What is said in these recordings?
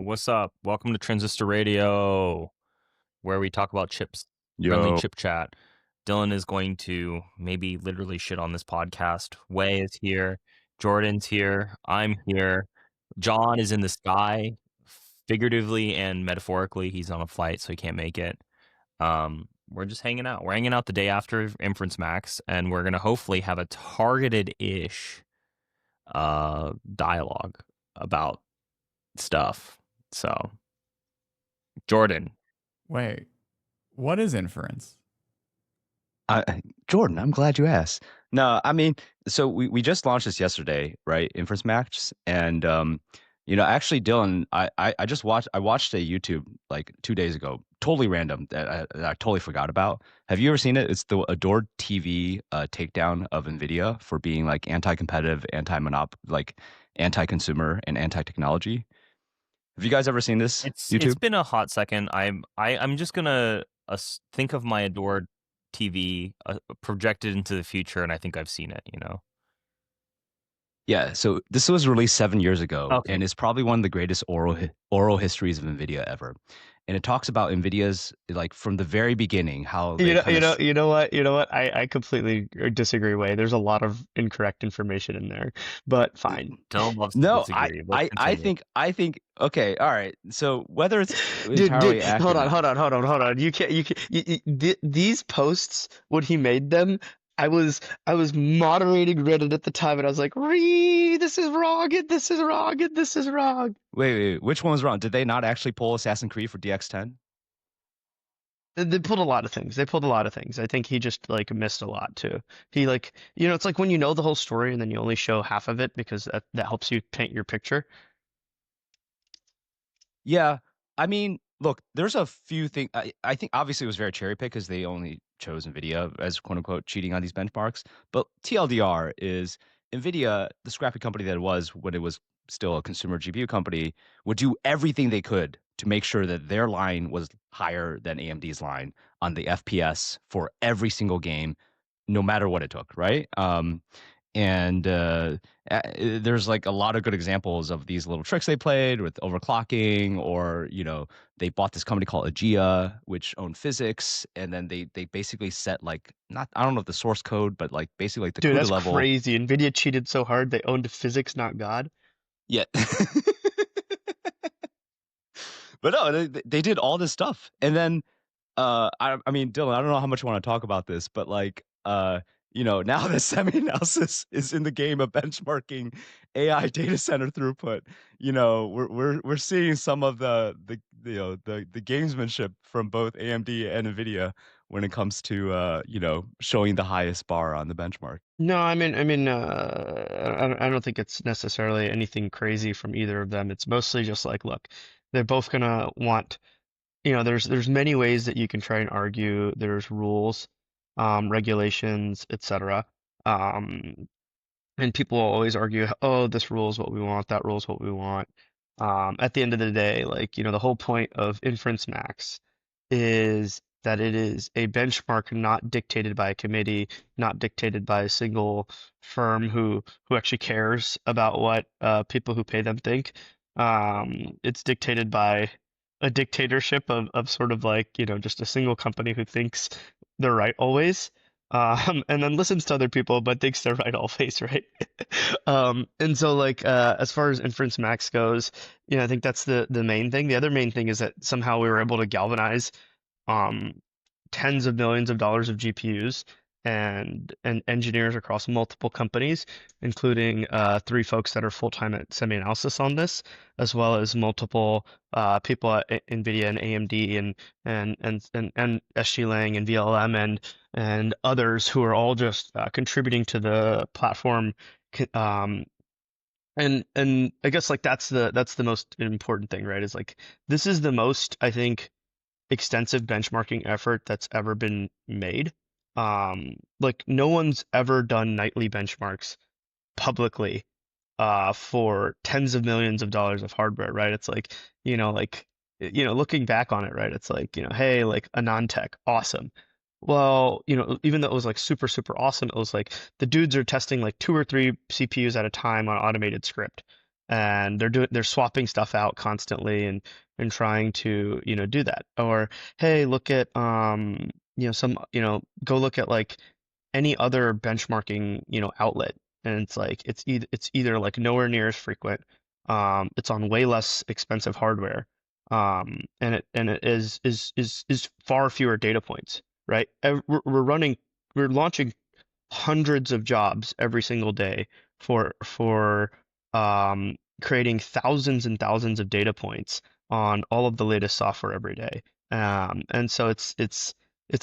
What's up? Welcome to Transistor Radio, where we talk about chips, friendly Yo, chip chat. Dylan is going to maybe literally shit on this podcast. Way is here. Jordan's here. I'm here. John is in the sky, figuratively and metaphorically. He's on a flight, so he can't make it. We're just hanging out. We're hanging out the day after InferenceMAX, and we're gonna hopefully have a targeted-ish dialogue about stuff. So, Jordan, Wait, what is inference? Jordan, I'm glad you asked. No, I mean, so we just launched this yesterday, right? InferenceMAX, and actually, Dylan, I watched a YouTube like 2 days ago, totally random that I totally forgot about. Have you ever seen it? It's the Adored TV takedown of NVIDIA for being like anti-competitive, like anti-consumer and anti-technology. Have you guys ever seen this it's YouTube? been a hot second. I'm just gonna think of my adored TV projected into the future, and I think I've seen it. Yeah, so this was released 7 years ago, Okay. and it's probably one of the greatest oral histories of NVIDIA ever. And it talks about NVIDIA's like from the very beginning how You they know, kind you of know, you know what, you know what? I completely disagree. Way there's a lot of incorrect information in there, but fine. Dylan loves to no, disagree. Let's continue. I think okay, all right. So whether it's Dude, entirely hold accurate, on. These posts when he made them. I was moderating Reddit at the time, and I was like, this is wrong, and this is wrong, and this is wrong." wait, which one was wrong? Did they not actually pull Assassin's Creed for DX10? They pulled a lot of things. They pulled a lot of things. I think he just like missed a lot too. He like, it's like when you know the whole story and then you only show half of it because that helps you paint your picture. Yeah, I mean, look, there's a few things. I think obviously it was very cherry picked because they only chose NVIDIA as quote unquote cheating on these benchmarks. But TLDR is NVIDIA, the scrappy company that it was when it was still a consumer GPU company, would do everything they could to make sure that their line was higher than AMD's line on the FPS for every single game, no matter what it took, right? And there's like a lot of good examples of these little tricks they played with overclocking, or they bought this company called Aegea, which owned physics, and then they basically set like not I don't know if the source code, but like basically like the Dude, CUDA that's level. crazy. NVIDIA cheated so hard they owned physics, not God. Yeah. But no, they did all this stuff, and then I mean, Dylan, I don't know how much you want to talk about this, but like now the semi-analysis is in the game of benchmarking AI data center throughput. We're seeing some of the gamesmanship from both AMD and NVIDIA when it comes to showing the highest bar on the benchmark. No, I don't think it's necessarily anything crazy from either of them. It's mostly just like, look, they're both gonna want, there's many ways that you can try and argue. There's rules, regulations, etc. Um, and people will always argue, oh, this rule is what we want, that rule is what we want. At the end of the day, like, the whole point of InferenceMAX is that it is a benchmark not dictated by a committee, not dictated by a single firm who actually cares about what people who pay them think. It's dictated by a dictatorship of sort of like, just a single company who thinks they're right always. And then listens to other people, but thinks they're right always, right? And so like as far as InferenceMAX goes, I think that's the main thing. The other main thing is that somehow we were able to galvanize tens of millions of dollars of GPUs and engineers across multiple companies, including 3 folks that are full-time at semi-analysis on this, as well as multiple people at NVIDIA and AMD and SG Lang and VLM and others who are all just contributing to the platform. And I guess like that's the most important thing, right? Is like this is the most, I think, extensive benchmarking effort that's ever been made. Like no one's ever done nightly benchmarks publicly for tens of millions of dollars of hardware, right? It's like, looking back on it, right? It's like, hey, like AnandTech, awesome. Well, even though it was like super, super awesome, it was like the dudes are testing like 2 or 3 CPUs at a time on automated script. and they're swapping stuff out constantly and trying to, do that. Or hey, look at go look at like any other benchmarking, outlet, and it's like it's either like nowhere near as frequent, it's on way less expensive hardware, and it is far fewer data points, right? We're launching hundreds of jobs every single day for creating thousands and thousands of data points on all of the latest software every day. And so it's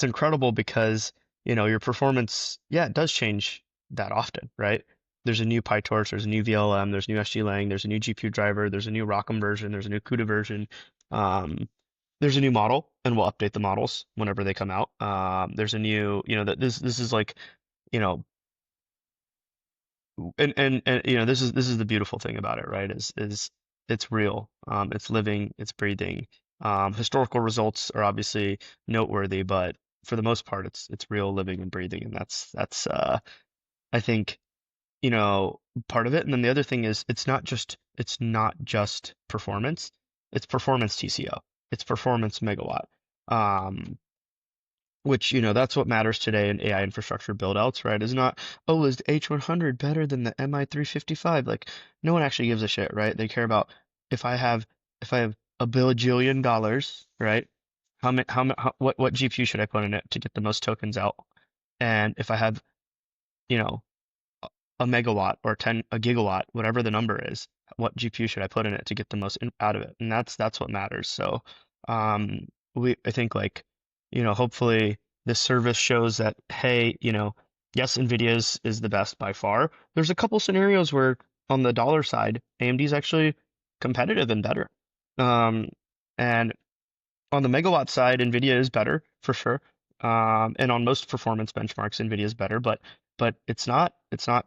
incredible because your performance, yeah, it does change that often, right? There's a new PyTorch, there's a new VLM, there's new SGLang, there's a new GPU driver, there's a new ROCm version, there's a new CUDA version. There's a new model, and we'll update the models whenever they come out. There's a new, this is like, you know, and this is the beautiful thing about it, right? Is it's real, it's living, it's breathing. Historical results are obviously noteworthy, but for the most part, it's real, living, and breathing, and that's I think part of it. And then the other thing is it's not just performance, it's performance TCO, it's performance megawatt. Um, which, that's what matters today in AI infrastructure build-outs, right? Is not, oh, is the H100 better than the MI355? Like, no one actually gives a shit, right? They care about if I have a bajillion dollars, right? What GPU should I put in it to get the most tokens out? And if I have, you know, a megawatt or a gigawatt, whatever the number is, what GPU should I put in it to get the most out of it? And that's what matters. So, I think like, hopefully this service shows that, hey, yes, NVIDIA is the best by far. There's a couple scenarios where on the dollar side, AMD is actually competitive and better. And on the megawatt side, NVIDIA is better for sure. And on most performance benchmarks, NVIDIA is better, but it's not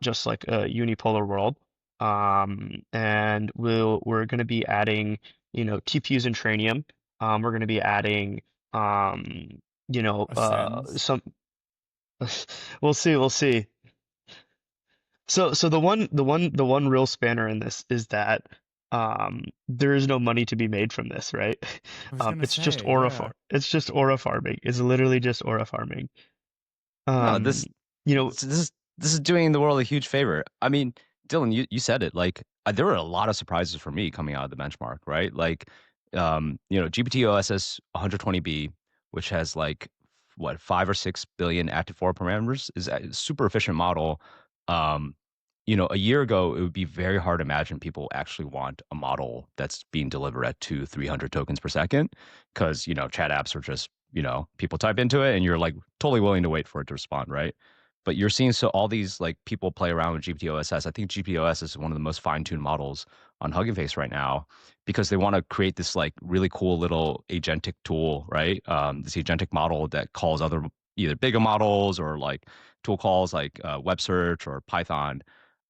just like a unipolar world. And we're going to be adding, TPUs and Trainium. We're going to be adding, Ascends. some. We'll see. So the one real spanner in this is that there is no money to be made from this, right? I was gonna It's just say, aura yeah. farm. It's just aura farming. It's literally just aura farming. No, Um, you know, this is doing the world a huge favor. I mean, Dylan, you said it. Like there were a lot of surprises for me coming out of the benchmark, right? Like, GPT OSS 120B, which has like what 5 or 6 billion active core parameters, is a super efficient model. Um, a year ago, it would be very hard to imagine people actually want a model that's being delivered at 300 tokens per second, because chat apps are just people type into it and you're like totally willing to wait for it to respond, right? But you're seeing all these like people play around with GPT-OSS. I think GPT-OSS is one of the most fine-tuned models on Hugging Face right now because they want to create this like really cool little agentic tool, right? This agentic model that calls other either bigger models or like tool calls like web search or Python.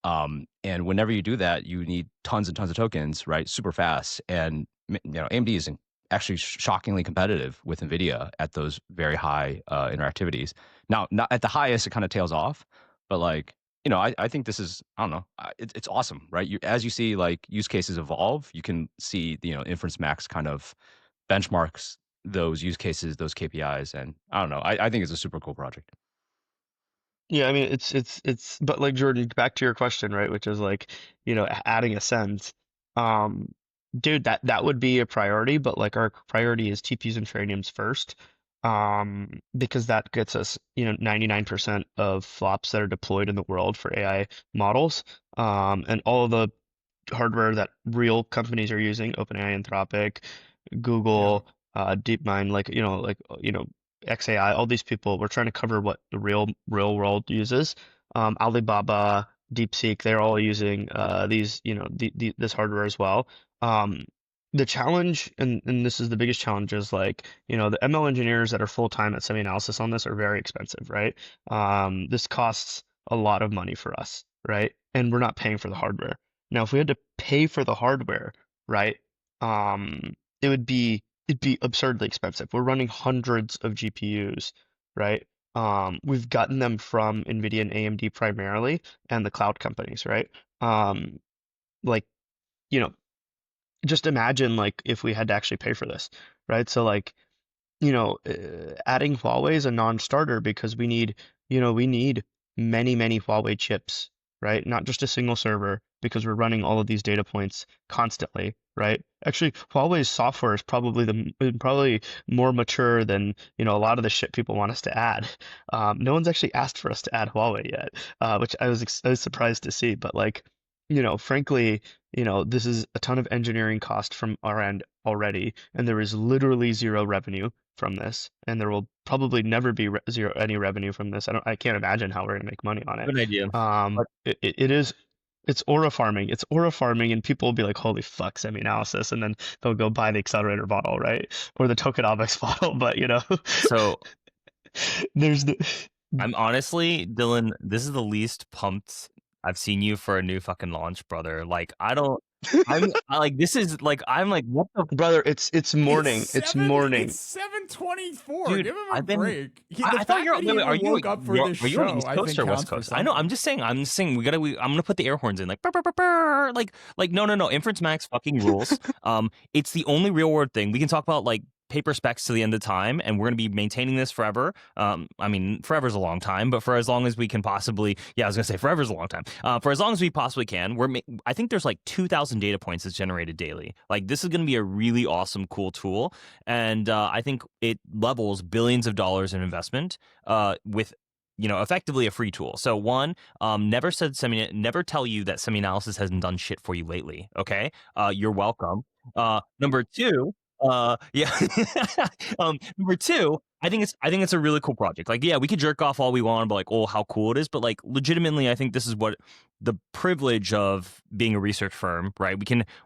And whenever you do that, you need tons and tons of tokens, right? Super fast. And AMD is actually shockingly competitive with NVIDIA at those very high interactivities. Now, not at the highest, it kind of tails off, but like, I think this is, I don't know, it's awesome, right? As you see like use cases evolve, you can see, InferenceMAX kind of benchmarks those use cases, those KPIs. And I don't know, I think it's a super cool project. yeah, I mean, but like Jordan, back to your question, right? Which is like, adding a sense. Um, dude, that would be a priority, but like our priority is TPUs and Trainiums first. Because that gets us, 99% of flops that are deployed in the world for AI models. And all of the hardware that real companies are using, OpenAI, Anthropic, Yeah. Google, DeepMind, XAI, all these people, we're trying to cover what the real world uses. Alibaba, DeepSeek, they're all using these, this hardware as well. Um, the challenge, and this is the biggest challenge, is like, the ML engineers that are full time at semi-analysis on this are very expensive, right? This costs a lot of money for us, right? And we're not paying for the hardware. Now, if we had to pay for the hardware, right, it'd be absurdly expensive. We're running hundreds of GPUs, right? We've gotten them from NVIDIA and AMD primarily, and the cloud companies, right? Um, like just imagine like if we had to actually pay for this, right? So like, adding Huawei is a non-starter because we need many, many Huawei chips, right? Not just a single server because we're running all of these data points constantly, right? Actually, Huawei's software is probably more mature than, a lot of the shit people want us to add. No one's actually asked for us to add Huawei yet, which I was surprised to see. But like, frankly, this is a ton of engineering cost from our end already, and there is literally zero revenue from this, and there will probably never be any revenue from this. I can't imagine how we're gonna make money on it. Good idea. It's aura farming. It's aura farming, and people will be like, "Holy fuck, semi-analysis," and then they'll go buy the accelerator bottle, right, or the tokenomics bottle. But So there's the I'm honestly, Dylan, this is the least pumped I've seen you for a new fucking launch, brother. Like, this is like, I'm like, what the brother. It's morning. It's morning. It's 7:24. Dude, Give him a I've been- break. I thought you're. Wait, are you? Woke up for this Are you show, on East I Coast think or West counts for Coast? I know. I'm just saying. I'm gonna put the air horns in, like, brr, brr, brr, brr, like, no. InferenceMAX fucking rules. It's the only real world thing we can talk about, like paper specs to the end of time, and we're going to be maintaining this forever. I mean, forever's a long time, but for as long as we can possibly, I was going to say forever's a long time. For as long as we possibly can, I think there's like 2,000 data points that's generated daily. Like, this is going to be a really awesome, cool tool, and I think it levels billions of dollars in investment with effectively a free tool. So one, never tell you that semi-analysis hasn't done shit for you lately. Okay, you're welcome. Number two, yeah. Number two, I think it's a really cool project. Like, we could jerk off all we want, but like, oh, how cool it is. But like, legitimately, I think this is what the privilege of being a research firm, right?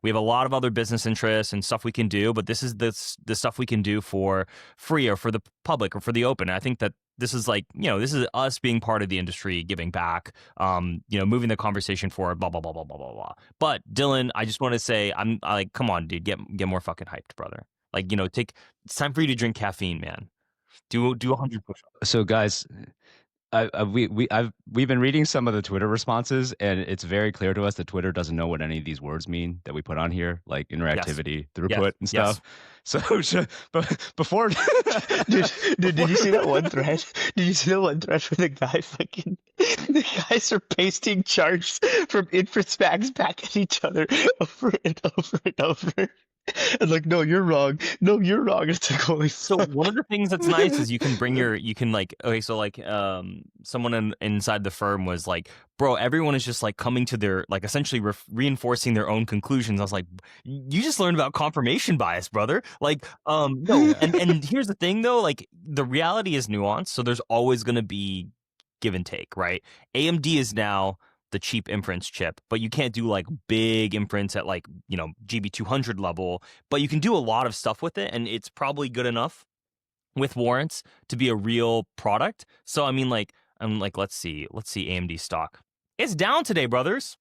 We have a lot of other business interests and stuff we can do, but this is the stuff we can do for free or for the public or for the open. And I think that this is like, this is us being part of the industry, giving back, moving the conversation forward, blah, blah, blah, blah, blah, blah, blah. But Dylan, I just want to say, I'm like, come on, dude, get more fucking hyped, brother. Like, it's time for you to drink caffeine, man. Do 100 push-ups. So guys, we've been reading some of the Twitter responses, and it's very clear to us that Twitter doesn't know what any of these words mean that we put on here, like interactivity, throughput, and stuff. So, but before, dude, did you see that one thread? Did you see that one thread where the guys are pasting charts from InferenceMAX back at each other over and over and over? And like, no, you're wrong. No, you're wrong. It's like, holy So fuck. one of the things that's nice is you can someone inside the firm was like, bro, everyone is just like coming to their, like, essentially reinforcing their own conclusions. I was like, you just learned about confirmation bias, brother. Like, no. And here's the thing though, like, the reality is nuanced. So there's always going to be give and take, right? AMD is now the cheap inference chip, but you can't do like big inference at like, GB200 level, but you can do a lot of stuff with it, and it's probably good enough with warrants to be a real product. So I mean, like, I'm like, let's see AMD stock. It's down today, brothers.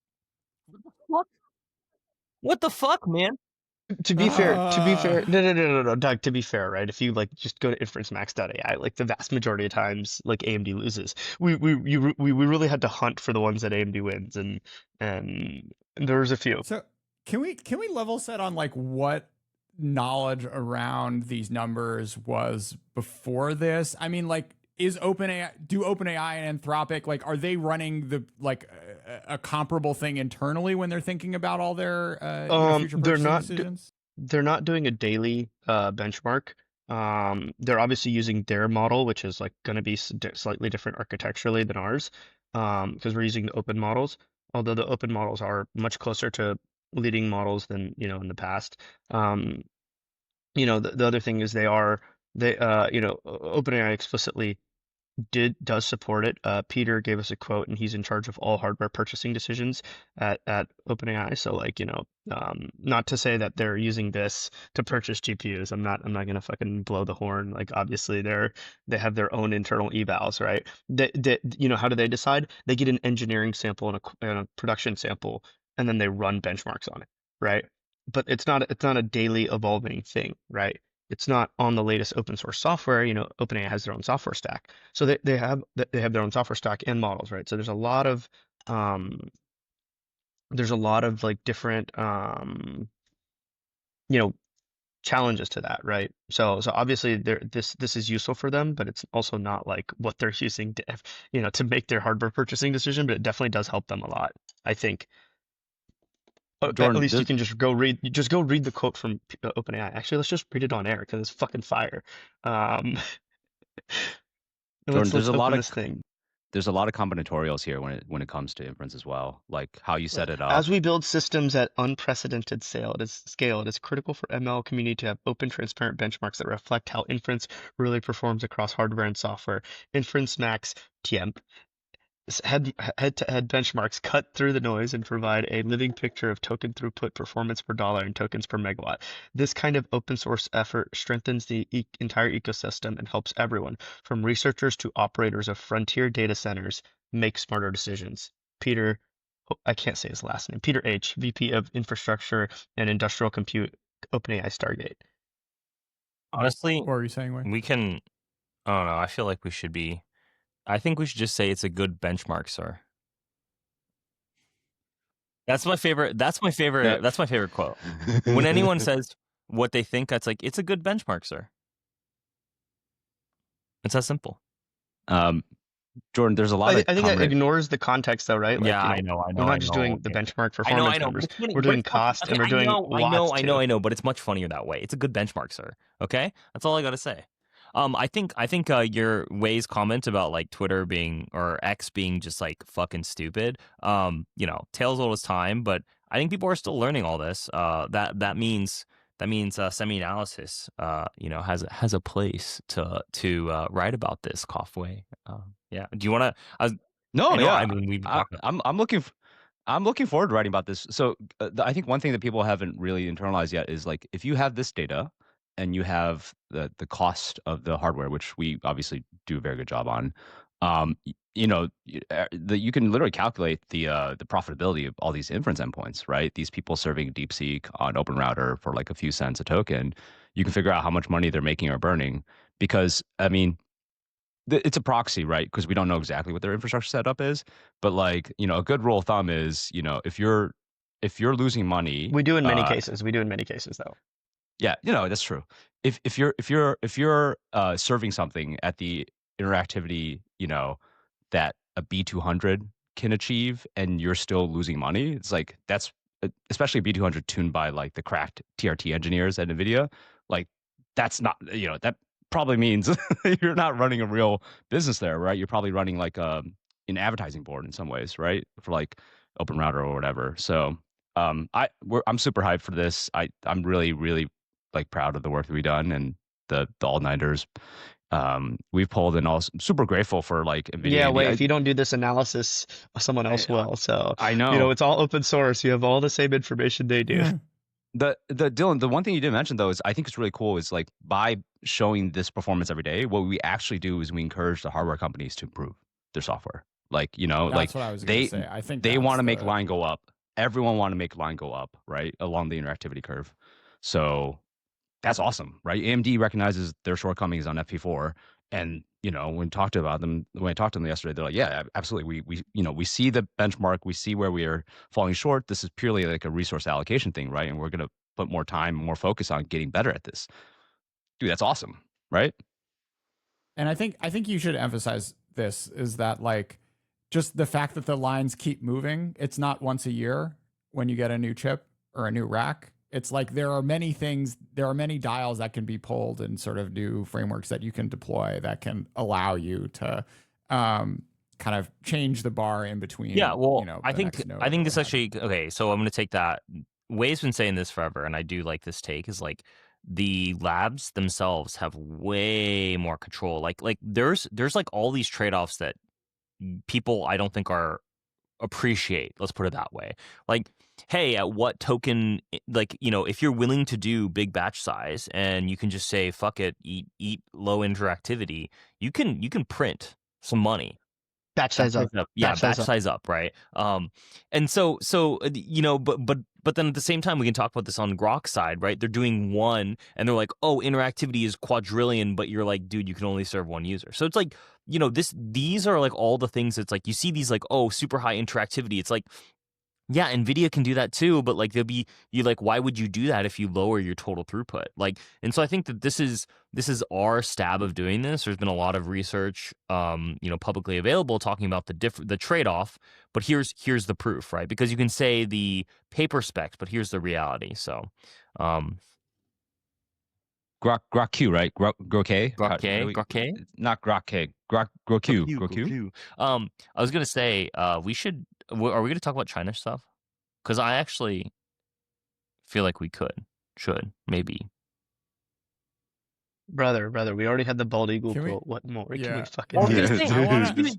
What the fuck, man? To be fair, no, Doug, to be fair, right? If you like just go to InferenceMAX.ai, like the vast majority of times, like AMD loses. We really had to hunt for the ones that AMD wins, and there's a few. So can we level set on like what knowledge around these numbers was before this? I mean, like, do OpenAI and Anthropic, like, are they running a comparable thing internally when they're thinking about all their future purchasing decisions? They're not doing a daily benchmark. They're obviously using their model, which is like going to be slightly different architecturally than ours, because we're using the open models. Although the open models are much closer to leading models than in the past. The other thing is OpenAI explicitly does support it. Peter gave us a quote, and he's in charge of all hardware purchasing decisions at OpenAI. So like, not to say that they're using this to purchase GPUs. I'm not gonna fucking blow the horn. Like, obviously they have their own internal evals, right? How do they decide? They get an engineering sample and a production sample, and then they run benchmarks on it, right? But it's not a daily evolving thing, right? It's not on the latest open source software. OpenAI has their own software stack, so they have their own software stack and models, right? So there's a lot of there's a lot of like different you know, challenges to that, right? So obviously this is useful for them, but it's also not like what they're using to to make their hardware purchasing decision, but it definitely does help them a lot, I think. At Jordan, least you can just go read the quote from OpenAI. Actually, let's just read it on air because it's fucking fire. Jordan, Let's open this thing. There's a lot of combinatorials here when it comes to inference as well, like how you set it up. As we build systems at unprecedented scale, it is critical for ML community to have open, transparent benchmarks that reflect how inference really performs across hardware and software. InferenceMAX TM head-to-head benchmarks cut through the noise and provide a living picture of token throughput, performance per dollar, and tokens per megawatt. This kind of open source effort strengthens the entire ecosystem and helps everyone, from researchers to operators of frontier data centers, make smarter decisions. Peter, I can't say his last name, Peter H., VP of Infrastructure and Industrial Compute, OpenAI Stargate. Honestly, What were you saying, Wayne? we can. I don't know. I feel like we should be. I think we should just say it's a good benchmark, sir. That's my favorite. That's my favorite quote. When anyone says what they think, that's like, it's a good benchmark, sir. It's that simple. Jordan, there's a lot of. I think that ignores the context, though, right? Like, yeah, I know. We're not just doing the benchmark performance numbers. We're doing cost, and we're doing watts too. I know, but it's much funnier that way. It's a good benchmark, sir. Okay, that's all I gotta say. I think your Way's comment about like Twitter being or X being just like fucking stupid. Tales old as time, but I think people are still learning all this. That means semi-analysis, has a place to write about this. Way. Yeah. Do you want to? No, yeah. I mean, we've talked about. I'm looking forward to writing about this. So I think one thing that people haven't really internalized yet is like if you have this data and you have the cost of the hardware, which we obviously do a very good job on, you can literally calculate the profitability of all these inference endpoints, right? These people serving DeepSeek on Open Router for like a few cents a token, you can figure out how much money they're making or burning because, I mean, it's a proxy, right? Because we don't know exactly what their infrastructure setup is, but like, a good rule of thumb is, if you're losing money, we do in many cases. We do in many cases, though. Yeah, that's true. If you're serving something at the interactivity, that a B200 can achieve, and you're still losing money, it's like that's especially B200 tuned by like the cracked TRT engineers at NVIDIA. Like that's not, that probably means you're not running a real business there, right? You're probably running like an advertising board in some ways, right? For like Open Router or whatever. So I'm super hyped for this. I'm really, really like proud of the work that we've done and the all-nighters we've pulled, and also super grateful for like NVIDIA. Yeah, wait, if you don't do this analysis, someone else will. So I know, it's all open source. You have all the same information they do. Yeah. Dylan, the one thing you didn't mention though is I think it's really cool is like by showing this performance every day, what we actually do is we encourage the hardware companies to improve their software. Like, That's like what I was gonna say. I think they want to make line go up. Everyone want to make line go up, right? Along the interactivity curve. So that's awesome, right? AMD recognizes their shortcomings on FP4, and when I talked to them yesterday, they're like, yeah, absolutely. We see the benchmark, we see where we are falling short. This is purely like a resource allocation thing, right? And we're gonna put more time, more focus on getting better at this. Dude, that's awesome, right? And I think you should emphasize this is that like just the fact that the lines keep moving. It's not once a year when you get a new chip or a new rack. It's like there are many dials that can be pulled and sort of new frameworks that you can deploy that can allow you to kind of change the bar in between. Yeah, well, I think this actually, okay, so I'm going to take that. Way's been saying this forever, and I do like this take, is like the labs themselves have way more control. Like there's like all these trade-offs that people I don't think appreciate, let's put it that way. Like, hey, at what token, like, if you're willing to do big batch size and you can just say fuck it, eat low interactivity, you can print some money. Batch size up. Yeah, batch size up, right? And so but then at the same time we can talk about this on Grok side, right? They're doing one and they're like, oh, interactivity is quadrillion, but you're like, dude, you can only serve one user. So it's like, these are like all the things that's like you see these like, oh, super high interactivity. It's like Yeah, NVIDIA can do that too, but like you like, why would you do that if you lower your total throughput? Like, and so I think that this is our stab of doing this. There's been a lot of research, publicly available talking about the trade off, but here's the proof, right? Because you can say the paper specs, but here's the reality. So, Grok Q, right? Grok K. Grok, Not Grok K. Grok Q. I was gonna say, are we gonna talk about China stuff? Because I actually feel like we should, maybe. Brother, we already had the bald eagle Can we- quote. What more can yeah. we fucking Well, do? here's the thing.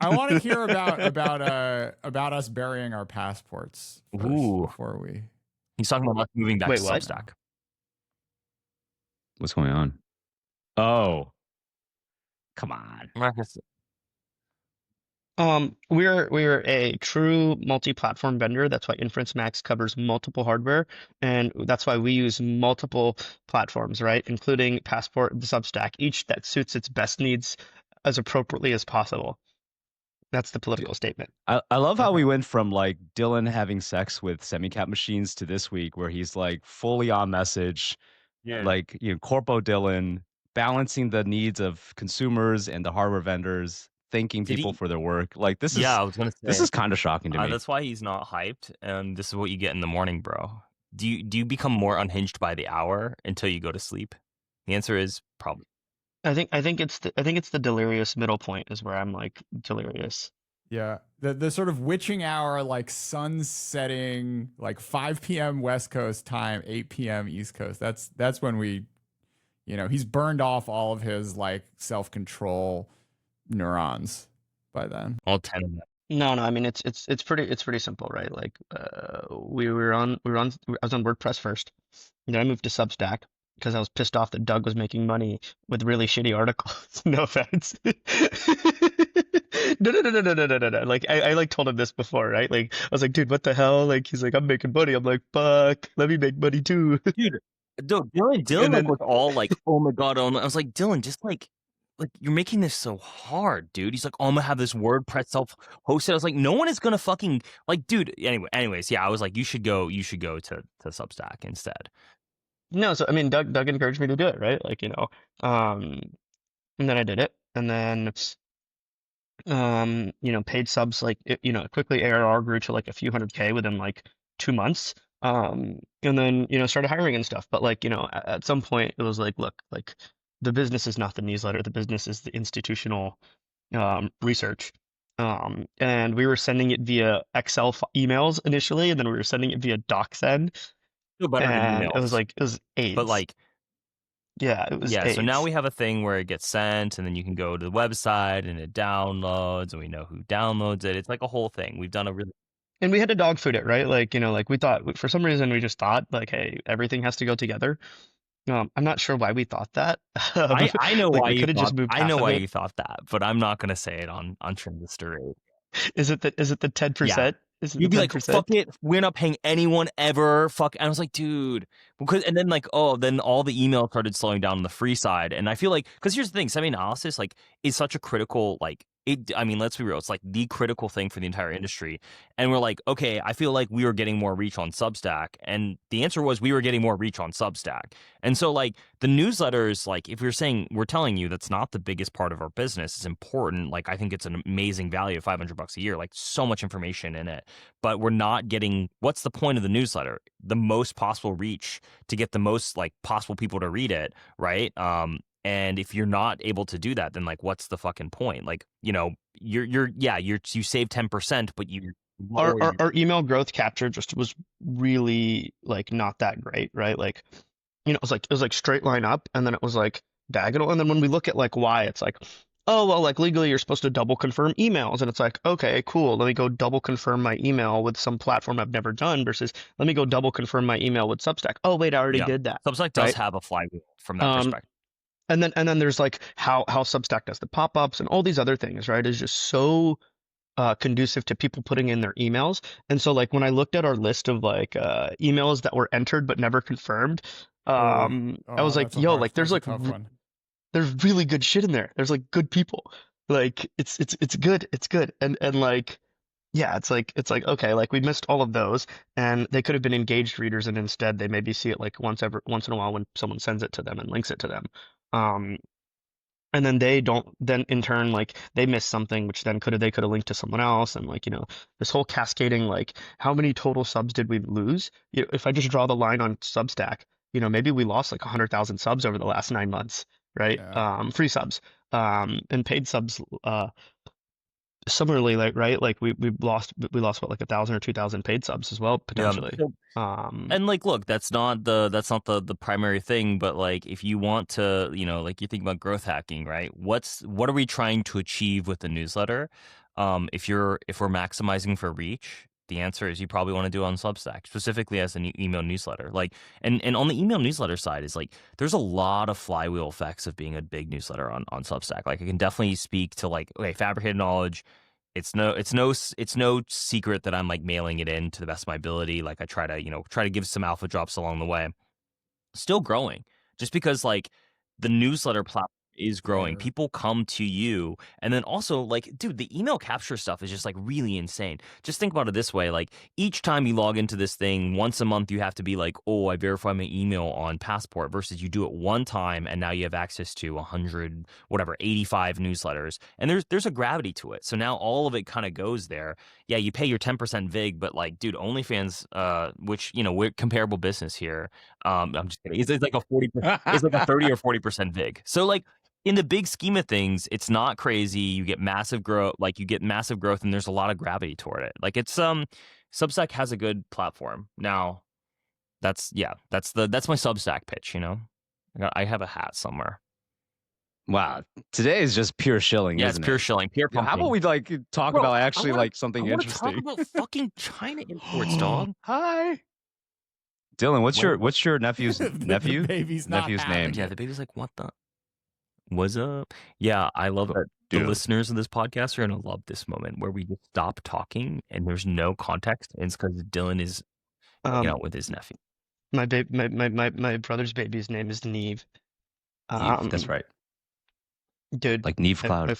I want to hear about us burying our passports first Ooh. before we. He's talking about us moving back Wait, to what? Substack. What's going on? Oh, come on. We're a true multi-platform vendor. That's why InferenceMAX covers multiple hardware, and that's why we use multiple platforms, right? Including Passport and Substack, each that suits its best needs as appropriately as possible. That's the political statement. I love how we went from like Dylan having sex with semicap machines to this week where he's like fully on message, like Corpo Dylan balancing the needs of consumers and the hardware vendors, thanking people for their work. Like this is I was gonna say, this is kind of shocking to me. That's why he's not hyped, and this is what you get in the morning, bro. Do you become more unhinged by the hour until you go to sleep? The answer is probably. I think it's the delirious middle point is where I'm like delirious. Yeah, the sort of witching hour, like sun setting, like 5 p.m. West Coast time, 8 p.m. East Coast. That's when we, he's burned off all of his like self-control neurons by then. All 10 of them. No, I mean it's pretty simple, right? Like I was on WordPress first, then I moved to Substack because I was pissed off that Doug was making money with really shitty articles. No offense. No. Like I like told him this before, right? Like I was like, dude, what the hell? Like he's like, I'm making money. I'm like, fuck, let me make money too. Dude, Dylan was all like, oh my god. I was like, Dylan, just like you're making this so hard, dude. He's like, oh, I'm gonna have this WordPress self-hosted. I was like, no one is gonna fucking like, dude. Anyways, yeah, I was like, you should go to Substack instead. No, so I mean, Doug encouraged me to do it, right? Like and then I did it, and then paid subs like quickly ARR grew to like a few hundred K within like 2 months. And then started hiring and stuff. But like at some point it was like, look, like the business is not the newsletter, the business is the institutional research. And we were sending it via Excel emails initially, and then we were sending it via DocSend. And it was AIDS. But like, yeah, it was AIDS. So now we have a thing where it gets sent, and then you can go to the website, and it downloads, and we know who downloads it. It's like a whole thing. We've done a really. And we had to dog food it, right? Like, like we thought, for some reason, we just thought, like, hey, everything has to go together. I'm not sure why we thought that. I know like why you thought, I know why you thought that, but I'm not gonna say it on Transistor Radio. Is it the 10%? Yeah. You'd be 10%? Like, fuck it, we're not paying anyone ever. Fuck. And I was like, dude, and then like, then all the email started slowing down on the free side, and I feel like, because here's the thing, semi-analysis like is such a critical let's be real, it's like the critical thing for the entire industry. And we're like, okay, I feel like we were getting more reach on Substack. And the answer was we were getting more reach on Substack. And so like the newsletters, like if we're telling you that's not the biggest part of our business, it's important. Like I think it's an amazing value of $500 a year, like so much information in it, but we're not getting, what's the point of the newsletter? The most possible reach to get the most like possible people to read it, right? And if you're not able to do that, then like, what's the fucking point? Like, you save 10%, but our email growth capture just was really like not that great, right? Like, it was like straight line up, and then it was like diagonal, and then when we look at like why, it's like, oh well, like legally you're supposed to double confirm emails, and it's like, okay, cool, let me go double confirm my email with some platform I've never done versus let me go double confirm my email with Substack. Oh wait, I already did that. Substack does have a flywheel from that perspective. And then there's like how Substack does the pop-ups and all these other things, right? Is just so conducive to people putting in their emails. And so like when I looked at our list of like emails that were entered but never confirmed, I was like, yo, like there's like there's really good shit in there. There's like good people. Like it's good. And like Yeah, it's like okay, like we missed all of those, and they could have been engaged readers, and instead they maybe see it like once in a while when someone sends it to them and links it to them. Um, and then they don't then in turn like they miss something which then they could have linked to someone else, and like this whole cascading, like how many total subs did we lose? If I just draw the line on Substack, maybe we lost like 100,000 subs over the last 9 months, right? Yeah. Free subs, and paid subs, similarly, like right, like we lost what, like 1,000 or 2,000 paid subs as well potentially. And like, look, that's not the primary thing, but like, if you want to, like you think about growth hacking, right? What are we trying to achieve with the newsletter? If we're maximizing for reach, the answer is you probably want to do it on Substack, specifically as an email newsletter. Like, and on the email newsletter side is like, there's a lot of flywheel effects of being a big newsletter on Substack. Like, I can definitely speak to like, okay, fabricated knowledge. It's no secret that I'm like mailing it in to the best of my ability. Like, I try to give some alpha drops along the way. Still growing, just because like the newsletter platform is growing. Sure. People come to you, and then also like, dude, the email capture stuff is just like really insane. Just think about it this way: like, each time you log into this thing once a month, you have to be like, oh, I verify my email on Passport, versus you do it one time and now you have access to 100 whatever 85 newsletters, and there's a gravity to it. So now all of it kind of goes there. Yeah, you pay your 10% vig, but like, dude, OnlyFans, which we're comparable business here. I'm just kidding. It's like a 40%, it's like a 30 or 40% vig. So like, in the big scheme of things, it's not crazy. You get massive growth, and there's a lot of gravity toward it. Like, it's Substack has a good platform. Now, that's my Substack pitch, I have a hat somewhere. Wow, today is just pure shilling. Yeah, isn't it's pure it? shilling, pure How pumping. about we like talk about actually like something I interesting? talk about fucking China imports, dog. Hi, Dylan. What's your nephew's nephew? The baby's not Nephew's having name. it. Yeah, the baby's like, what the? What's up? Yeah, I love that. The Dude. listeners of this podcast are gonna love this moment where we just stop talking and there's no context, and it's because Dylan is hanging out with his nephew. My brother's baby's name is Neve. That's right, dude. like Neve Cloud.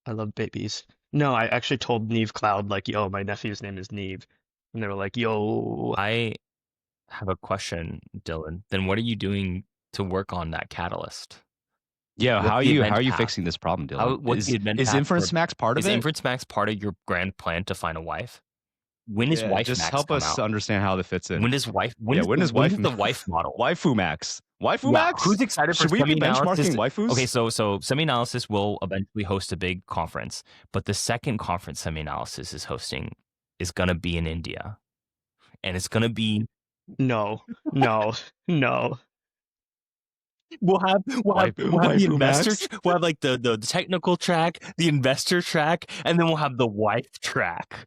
I love babies. No, I actually told Neve Cloud, like, yo, my nephew's name is Neve, and they were like, yo. I have a question, Dylan. Then what are you doing to work on that catalyst? Yeah, What's how are the you event path? fixing this problem, Dylan? What's the event is path for- InferenceMAX part of Is it? InferenceMAX part of your grand plan to find a wife? When is Yeah, wife just Max help come us out? understand how that fits in. When does wife? when is when is wife- the wife model? Waifu Max. Waifu Wow. Max? Who's excited for Should we be semi-analysis? benchmarking waifus? Okay, so semi-analysis will eventually host a big conference, but the second conference semi-analysis is hosting is gonna be in India, and it's gonna be No. we'll have the Waifu investor. Max? We'll have like the technical track, the investor track, and then we'll have the wife track.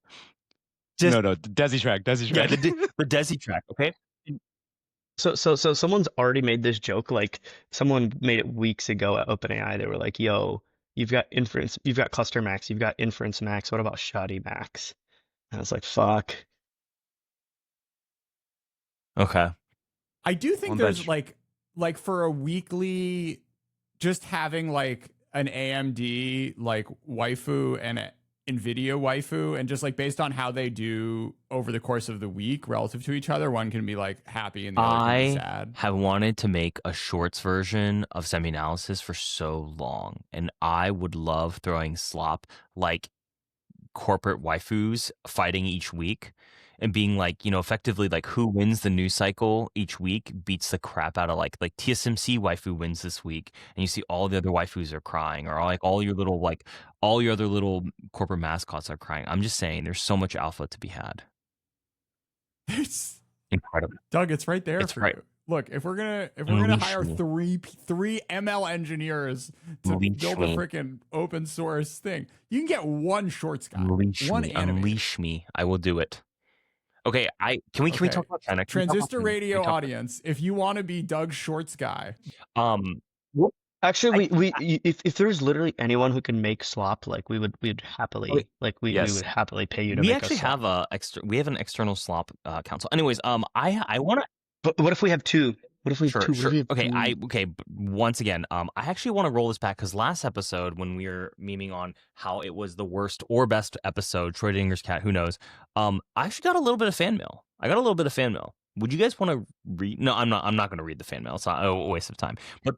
Just- No, Desi track. Yeah, the Desi track. Okay. So someone's already made this joke. Like, someone made it weeks ago at OpenAI. They were like, yo, you've got Cluster Max, you've got InferenceMAX. What about Shoddy Max? And I was like, fuck. Okay. I do think One there's bench. like for a weekly, just having like an AMD like waifu and a NVIDIA waifu, and just like based on how they do over the course of the week relative to each other, one can be like happy and the other can be sad. have wanted to make a shorts version of semi-analysis for so long, and I would love throwing slop like corporate waifus fighting each week and being like, effectively like who wins the news cycle each week beats the crap out of like TSMC waifu wins this week, and you see all the other waifus are crying, or like all your other little corporate mascots are crying. I'm just saying, there's so much alpha to be had. It's Incredible. Doug, it's right there It's for right. you. Look, if we're gonna Unleash hire me. three ML engineers to Unleash build me. a freaking open source thing, you can get one shorts guy, Unleash one me. animator. Unleash me. I will do it. Okay, can we Okay. talk about China? Can we talk about Transistor China? Radio Can we talk- audience, if you want to be Doug Shorts guy, Actually, if there was literally anyone who can make slop, like we'd happily, Okay. like we Yes. would happily pay you to we make actually us slop. have we have an external slop council. Anyways, I want to. But what if we have two? What if we have Sure, two? What if we have Okay, three? but once again, I actually want to roll this back because last episode when we were memeing on how it was the worst or best episode, Schrodinger's cat, who knows? I actually got a little bit of fan mail. Would you guys want to read? No, I'm not. I'm not going to read the fan mail. It's not a waste of time. But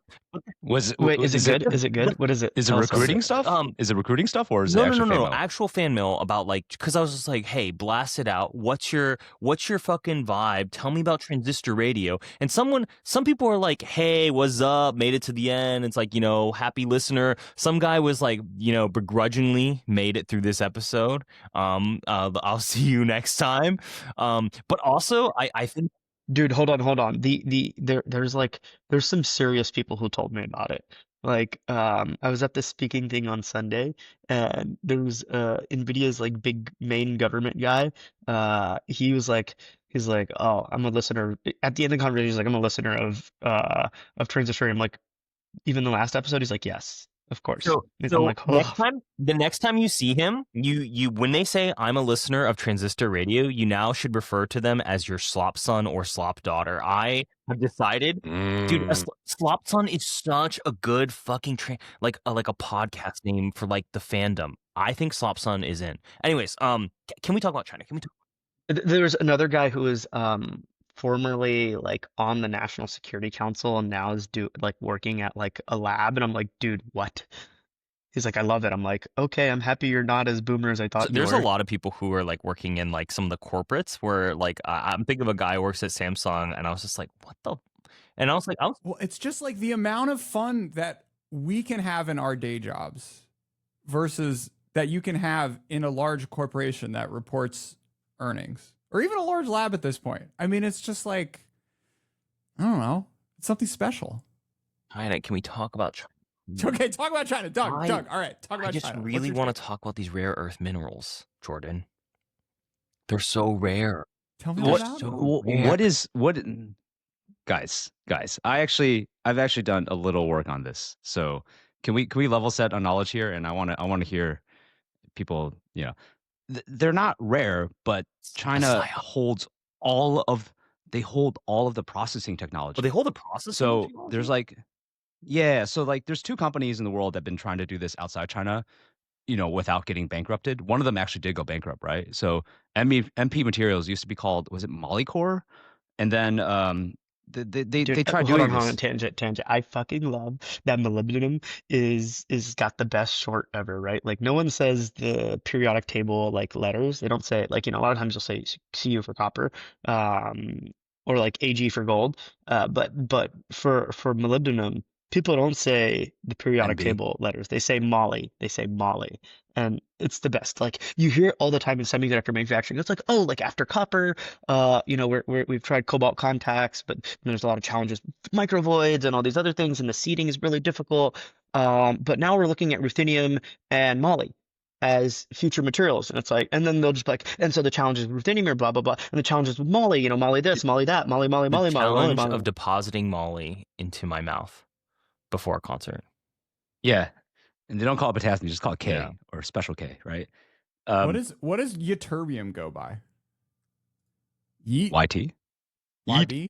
Wait, is it good? Is it good? What is it? Is it Tell us about recruiting stuff? Is it recruiting stuff or is it actual fan mail? Actual fan mail about like because I was just like, hey, blast it out. What's your fucking vibe? Tell me about Transistor Radio. And some people are like, hey, what's up? Made it to the end. It's like, happy listener. Some guy was like, begrudgingly made it through this episode. I'll see you next time. But also I think. Dude, hold on. There's some serious people who told me about it. Like, I was at this speaking thing on Sunday, and there was NVIDIA's like big main government guy. He's like, oh, I'm a listener. At the end of the conversation, he's like, I'm a listener of Transistor. I'm like, even the last episode, he's like, yes, of course. So I'm like, the next time you see him, you when they say I'm a listener of Transistor Radio, you now should refer to them as your slop son or slop daughter. I have decided, dude, slop son is such a good fucking like a podcast name for like the fandom. I think slop son is in. Anyways, can we talk about China? There's another guy who is formerly like on the National Security Council and now is working at like a lab, and I'm like, dude, what? He's like, I love it. I'm like, okay, I'm happy you're not as boomer as I thought you were. There's a lot of people who are like working in like some of the corporates where like I'm thinking of a guy who works at Samsung, and I was just like, what the? And I was like, well, it's just like the amount of fun that we can have in our day jobs versus that you can have in a large corporation that reports earnings, or even a large lab at this point. I mean, it's just like, I don't know. It's something special. China, can we talk about China? Okay, talk about China. Doug, all right, talk about China. I just really want to talk about these rare earth minerals, Jordan. They're so rare. Tell me about them. Guys, I've actually done a little work on this. So can we level set on knowledge here? And I want to hear people, they're not rare, but China holds all of the processing technology. Well, they hold the processing technology? There's there's two companies in the world that have been trying to do this outside China, without getting bankrupted. One of them actually did go bankrupt, right? So MP Materials used to be called, was it Molycorp? And then they tried doing this. Tangent. I fucking love that molybdenum is got the best short ever, right? Like no one says the periodic table like letters. They don't say it like, a lot of times you'll say Cu for copper, or like Ag for gold. But for molybdenum, people don't say the periodic table letters. They say Moly. And it's the best. Like you hear it all the time in semiconductor manufacturing. It's like, oh, like after copper, we've tried cobalt contacts, but there's a lot of challenges, microvoids and all these other things, and the seeding is really difficult. But now we're looking at ruthenium and moly as future materials, and it's like, and then they'll just be like, and so the challenges with ruthenium are blah blah blah, and the challenges with moly, moly this, moly that, moly. The challenge of depositing moly into my mouth before a concert. Yeah. And they don't call it potassium, just call it K or special K, right? What does ytterbium go by? YT? YB?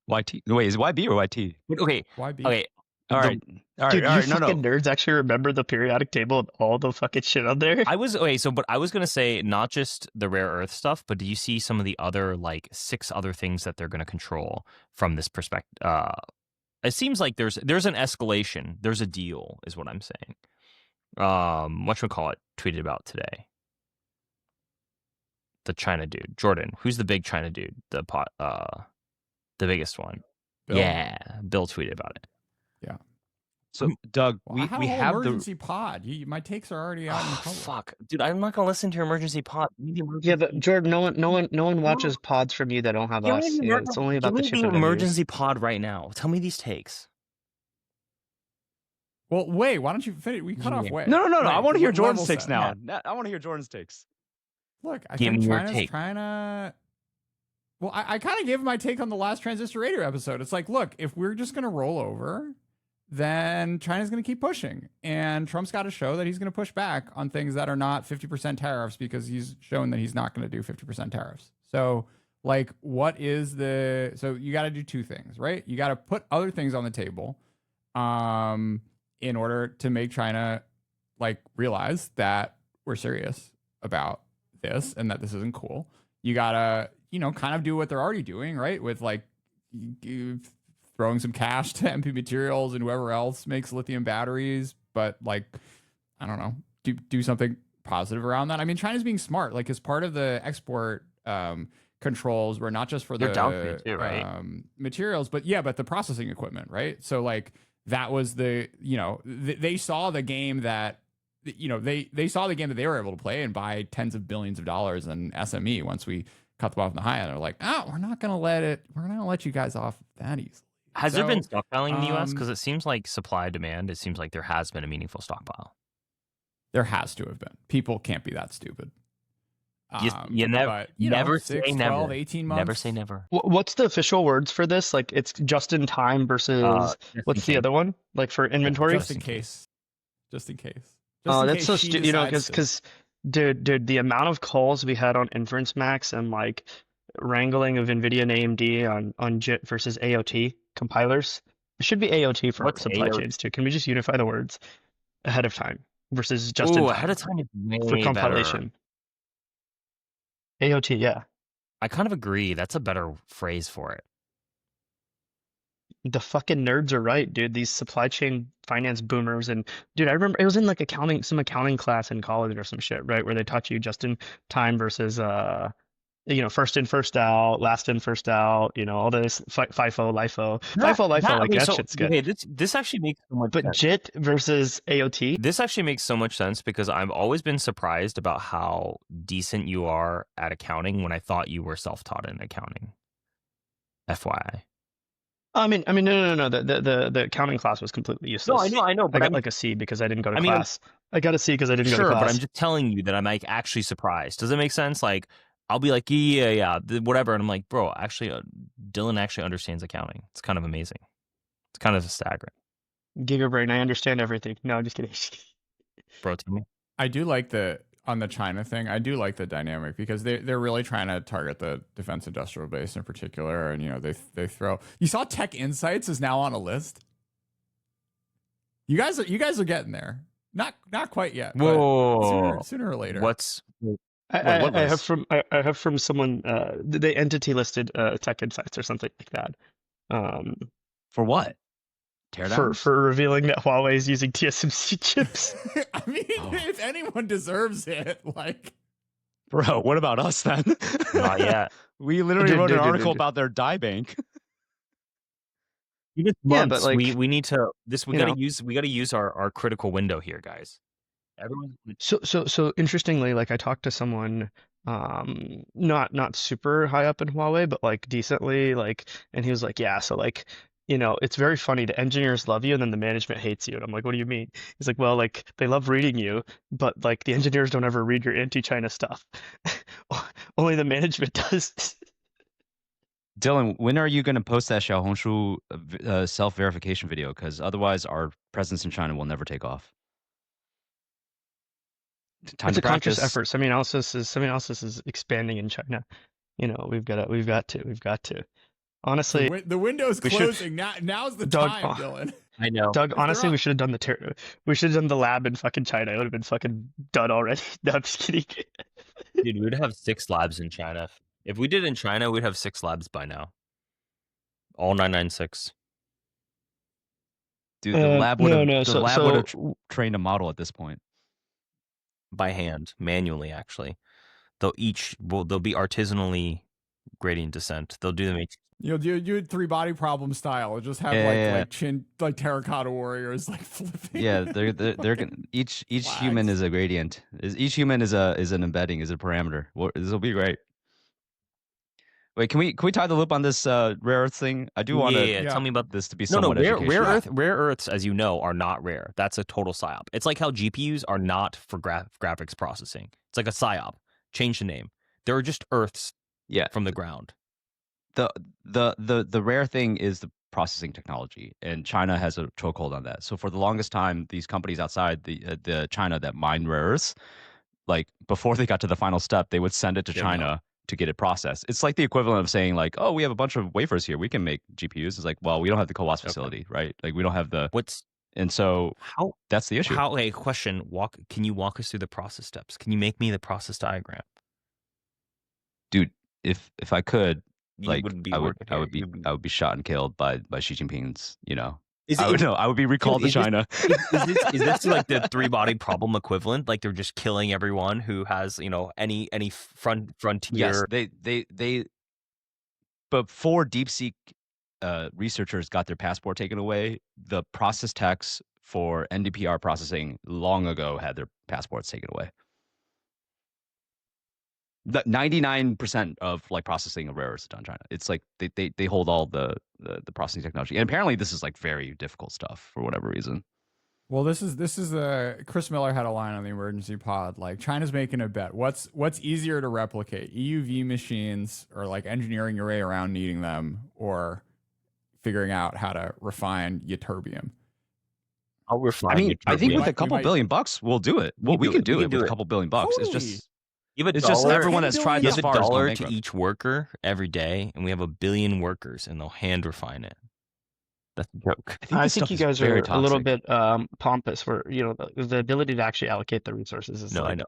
YT. No, wait, is it YB or YT? Okay. YB. Okay. All right. Dude, you fucking nerds actually remember the periodic table and all the fucking shit on there? But I was gonna say not just the rare earth stuff, but do you see some of the other like 6 other things that they're gonna control from this perspective? It seems like there's an escalation. There's a deal, is what I'm saying. Whatchamacallit tweeted about today. The China dude. Jordan, who's the big China dude? The biggest one. Bill? Yeah, Bill tweeted about it. Yeah. So, Doug, we have the emergency pod. My takes are already out in the public. Fuck, dude, I'm not gonna listen to your emergency pod. Yeah, but Jordan, no one watches pods from you that don't have us. It's only about the chip emergency pod right now. Tell me these takes. Well, wait, why don't you finish? We cut off Way. No. I want to hear Jordan's takes now. I want to hear Jordan's takes. Look, I think China's trying to. Well, I kind of gave my take on the last Transistor Radio episode. It's like, look, if we're just gonna roll over, then China's going to keep pushing. And Trump's got to show that he's going to push back on things that are not 50% tariffs, because he's shown that he's not going to do 50% tariffs. So Like, what is the, so you got to do two things, right? You got to put other things on the table in order to make China like realize that we're serious about this and that this isn't cool. You got to, kind of do what they're already doing, right? With like throwing some cash to MP Materials and whoever else makes lithium batteries, but like, I don't know, do something positive around that. I mean, China's being smart, like as part of the export controls were not just for They're down for the it too, right? materials, but the processing equipment, right? So like that was the, they saw the game that, they saw the game that they were able to play and buy tens of billions of dollars in SME once we cut them off in the high end. They're like, oh, we're not going to let you guys off that easily. Has there been stockpiling in the U.S.? Because it seems like supply demand, it seems like there has been a meaningful stockpile. There has to have been. People can't be that stupid. You never 6, say 12, never. 18 months. Never say never. What's the official words for this? Like it's just in time versus what's the other one? Like for inventory? Just in case. Oh, that's so stupid. Because dude, the amount of calls we had on InferenceMAX and like wrangling of NVIDIA and AMD on JIT versus AOT compilers. It should be AOT for supply chains too. Can we just unify the words ahead of time versus just in time? Ahead of time is way for compilation. Better. AOT, yeah. I kind of agree. That's a better phrase for it. The fucking nerds are right, dude. These supply chain finance boomers. And dude, I remember it was in like some accounting class in college or some shit, right? Where they taught you just in time versus first in, first out, last in, first out, all this FIFO, LIFO. FIFO, LIFO, like that shit's good. Okay, this actually makes so much sense. But JIT versus AOT? This actually makes so much sense because I've always been surprised about how decent you are at accounting when I thought you were self-taught in accounting. FYI. I mean, no. The accounting class was completely useless. No, I know. But I got like a C because I didn't go to class. I got a C because I didn't go to class. Sure, but I'm just telling you that I'm like actually surprised. Does it make sense? Like, I'll be like, yeah, whatever. And I'm like, bro, actually, Dylan actually understands accounting. It's kind of amazing. It's kind of staggering. Gigabrain, I understand everything. No, I'm just kidding. Bro, tell me. I do like on the China thing, I do like the dynamic because they're really trying to target the defense industrial base in particular. And, they throw, you saw Tech Insights is now on a list. You guys are getting there. Not quite yet. Whoa. But sooner or later. I have from someone they entity listed Tech Insights or something like that. For what? For revealing that Huawei is using TSMC chips. I mean, if anyone deserves it, like, bro, what about us then? Not yet. We literally wrote an article about their die bank. Yeah, but like we need to. We gotta use our critical window here, guys. Everyone. So interestingly, like I talked to someone, not super high up in Huawei, but like decently, like, and he was like, yeah, so like, it's very funny. The engineers love you, and then the management hates you. And I'm like, what do you mean? He's like, well, like they love reading you, but like the engineers don't ever read your anti-China stuff. Only the management does. Dylan, when are you going to post that Xiaohongshu self-verification video? Because otherwise, our presence in China will never take off. It's a conscious effort. Semi-analysis is expanding in China. We've got to. Honestly, the window's closing. Now's the time, Dylan. I know, Doug. Honestly, we should have done the lab in fucking China. It would have been fucking done already. No, I'm just kidding. Dude, we'd have 6 labs in China. If we did it in China, we'd have 6 labs by now. All 996. Dude, the lab would have trained a model at this point. By hand, manually, actually. They'll be artisanally gradient descent. They'll do them. You'll do 3-body problem style. Just have like chin, like terracotta warriors like flipping. Yeah, they're gonna, each human is a gradient. Each human is an embedding, is a parameter. This will be great. Wait, can we tie the loop on this rare earth thing? I do want to tell me about this to be somewhat educational. Rare earths, as you know, are not rare. That's a total psyop. It's like how GPUs are not for graphics processing. It's like a psyop. Change the name. There are just earths from the ground. The rare thing is the processing technology, and China has a chokehold on that. So for the longest time, these companies outside the China that mine rare earths, like before they got to the final step, they would send it to China. to get it processed. It's like the equivalent of saying like, oh, we have a bunch of wafers here, we can make GPUs. It's like, well, we don't have the CoWoS facility, right? Like we don't have the and so how that's the issue. How? Question. Can you walk us through the process steps? Can you make me the process diagram? Dude, if I could, You like wouldn't be I would working here. I would be shot and killed by Xi Jinping's, Is I would be recalled to China. Is this like the three-body problem equivalent? Like they're just killing everyone who has, any frontier. Yes, they before DeepSeek researchers got their passport taken away, the process techs for NdPr processing long ago had their passports taken away. 99% of like processing of rare earths is done in China. It's like they hold all the processing technology, and apparently this is like very difficult stuff for whatever reason. Well, this is Chris Miller had a line on the emergency pod like China's making a bet. What's easier to replicate, EUV machines or like engineering your way around needing them, or figuring out how to refine ytterbium? I'll refine. I mean, I think with a couple might- $billion, we'll do it. Well, we can do it with a couple $1 billion. Totally. It's just Give a it's dollar, just everyone that's tried give this a far is going dollar to bankrupt. each worker every day, and we have 1 billion workers, and they'll hand refine it. That's a joke. I think, I this think stuff you is guys very are a little toxic. bit pompous. Where the ability to actually allocate the resources is I know.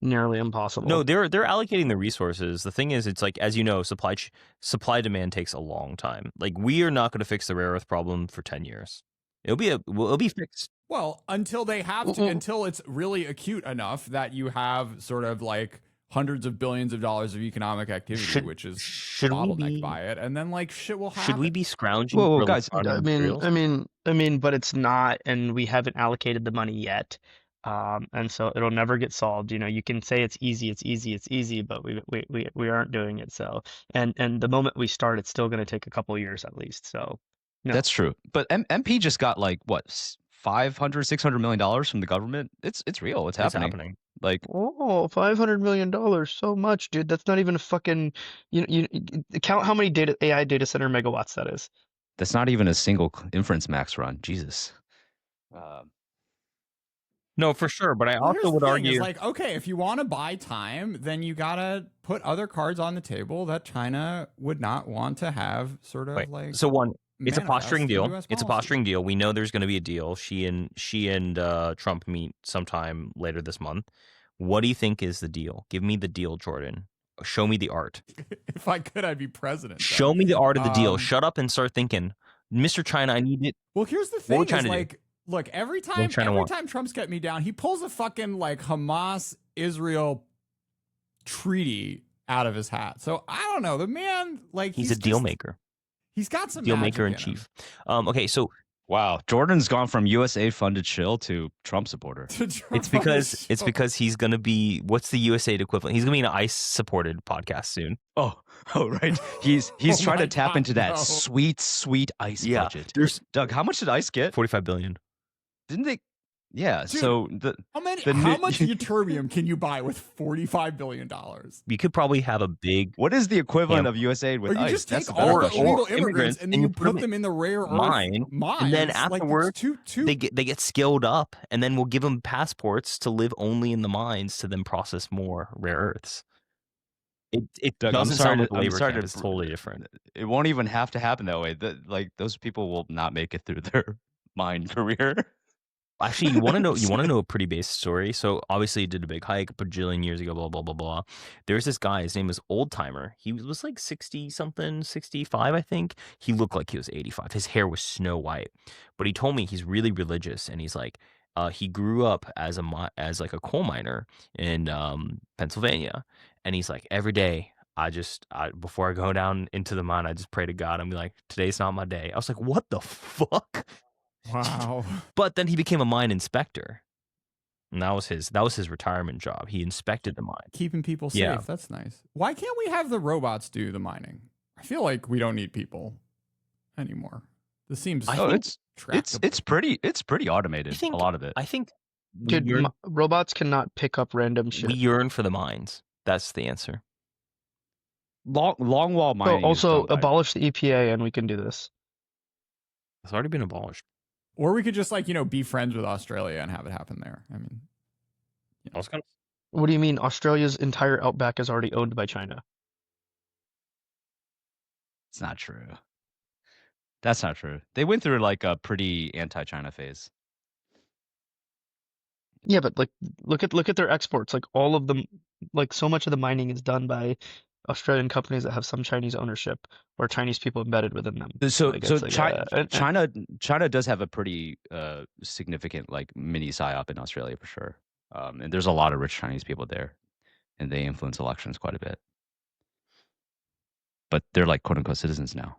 nearly impossible. No, they're allocating the resources. The thing is, it's like, as you know, supply demand takes a long time. Like we are not going to fix the rare earth problem for 10 years. It'll be fixed. Well, until they have to, until it's really acute enough that you have sort of like hundreds of billions of dollars of economic activity, which is bottlenecked by it, and then like shit will happen. Should we be scrounging? Whoa, for guys! raw I materials? mean, but it's not, and we haven't allocated the money yet, and so it'll never get solved. You can say it's easy, but we aren't doing it. So, and the moment we start, it's still going to take a couple of years at least. So, no. That's true. But MP just got like what, $500-600 million from the government. It's real. It's happening. Like, $500 million, so much, dude. That's not even a fucking. You count how many AI data center megawatts that is. that's not even a single InferenceMAX run. Jesus. No, for sure. But I Well, also here's would the thing, argue, is like, okay, if you want to buy time, then you gotta put other cards on the table that China would not want to have. Sort of like so one. It's a posturing manifest in deal. US It's a policy. posturing deal. We know there's going to be a deal. She and Trump meet sometime later this month. What do you think is the deal? Give me the deal, Jordan. Show me the art. If I could, I'd be president. Though. Show me the art of the deal. Shut up and start thinking, Mr. China. I need it. Well, here's the What thing: we're trying is to do. like, look, every What we're time trying to want. Trump's got me down, he pulls a fucking like Hamas Israel treaty out of his hat. So I don't know. The man, like, He's a deal maker. He's got some Deal magic maker in him. chief. Okay, so wow, Jordan's gone from USA funded shill to Trump supporter. it's because he's gonna be, what's the USAID equivalent? He's gonna be an ICE supported podcast soon. Oh, right. He's Oh trying my to tap God, into that no. sweet ICE Yeah, budget. there's Doug, how much did ICE get? 45 billion. Didn't they? Yeah. Dude, so how much the ytterbium can you buy with $45 billion? You could probably have a big what is the equivalent of USAID with Or you ICE? just That's take the better all the question. illegal immigrants and then you put them them in the rare earth mine, mines. and then Like, afterwards, it's too they get skilled up, and then we'll give them passports to live only in the mines to then process more rare earths. It Doug, doesn't sound like a labor camp. to It's totally different. It won't even have to happen that way. Like those people will not make it through their mine career. Actually, you want to know? You want to know a pretty basic story? So obviously, he did a big hike a bajillion years ago. Blah blah blah blah. There's this guy. His name was Old Timer. He was like 60 something, 65, I think. He looked like he was 85. His hair was snow white. But he told me he's really religious, and he's like, he grew up as like a coal miner in Pennsylvania, and he's like, every day before I go down into the mine, I just pray to God and be like, today's not my day. I was like, what the fuck? Wow. But then he became a mine inspector, and that was his retirement job. He inspected the mine, Keeping people safe. Yeah. That's nice. Why can't we have the robots do the mining? I feel like we don't need people anymore. This seems it's pretty automated. A lot of it. I think, Dude, robots cannot pick up random shit. we yearn for the mines. That's the answer. Long wall So mining. is also done by- abolish the EPA, and we can do this. It's already been abolished. Or we could just like, be friends with Australia and have it happen there. I mean, I was gonna. What do you mean? Australia's entire outback is already owned by China. It's not true. That's not true. They went through like a pretty anti-China phase. Yeah, but like look at their exports. Like all of them, like so much of the mining is done by Australian companies that have some Chinese ownership or Chinese people embedded within them. So Like so it's like China does have a pretty significant like mini psyop in Australia for sure. And there's a lot of rich Chinese people there, and they influence elections quite a bit. But they're like quote unquote citizens now,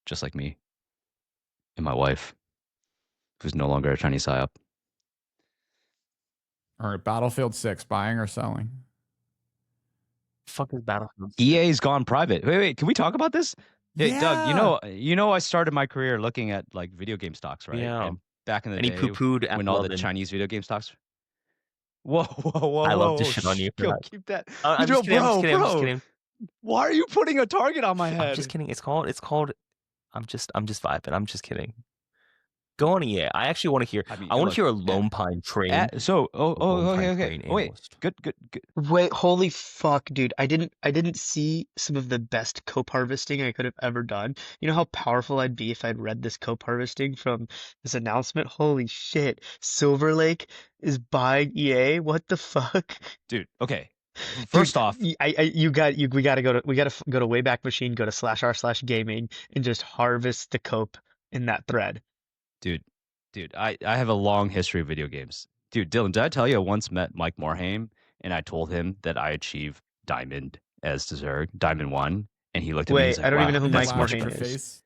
just like me and my wife, who's no longer a Chinese psyop. All right, Battlefield 6, buying or selling? Fuck is Battlefield? EA's gone private. Wait, can we talk about this? Hey, Yeah. Doug, you know, I started my career looking at like video game stocks, right? Yeah. And back in the And he day, poo-pooed when all the F11. Chinese video game stocks. Whoa! I love to shit on you for Yo, that. keep that. I'm just kidding. I'm just kidding. Why are you putting a target on my head? I'm just kidding. It's called. I'm just vibing. I'm just kidding. Go on EA. I actually want to hear. I want to hear a Lone Pine Train. Okay. Wait, good. Wait, holy fuck, dude. I didn't see some of the best cope harvesting I could have ever done. You know how powerful I'd be if I'd read this cope harvesting from this announcement? Holy shit. Silver Lake is buying EA? What the fuck? Dude, okay. First off, we gotta go to Wayback Machine, go to /r/gaming and just harvest the cope in that thread. Dude, I have a long history of video games. Dude, Dylan, did I tell you I once met Mike Morhaime and I told him that I achieved Diamond as Zerg, Diamond 1, and he looked at me and Wait, was like, I don't even know who that's Mike much Morhaime better. is.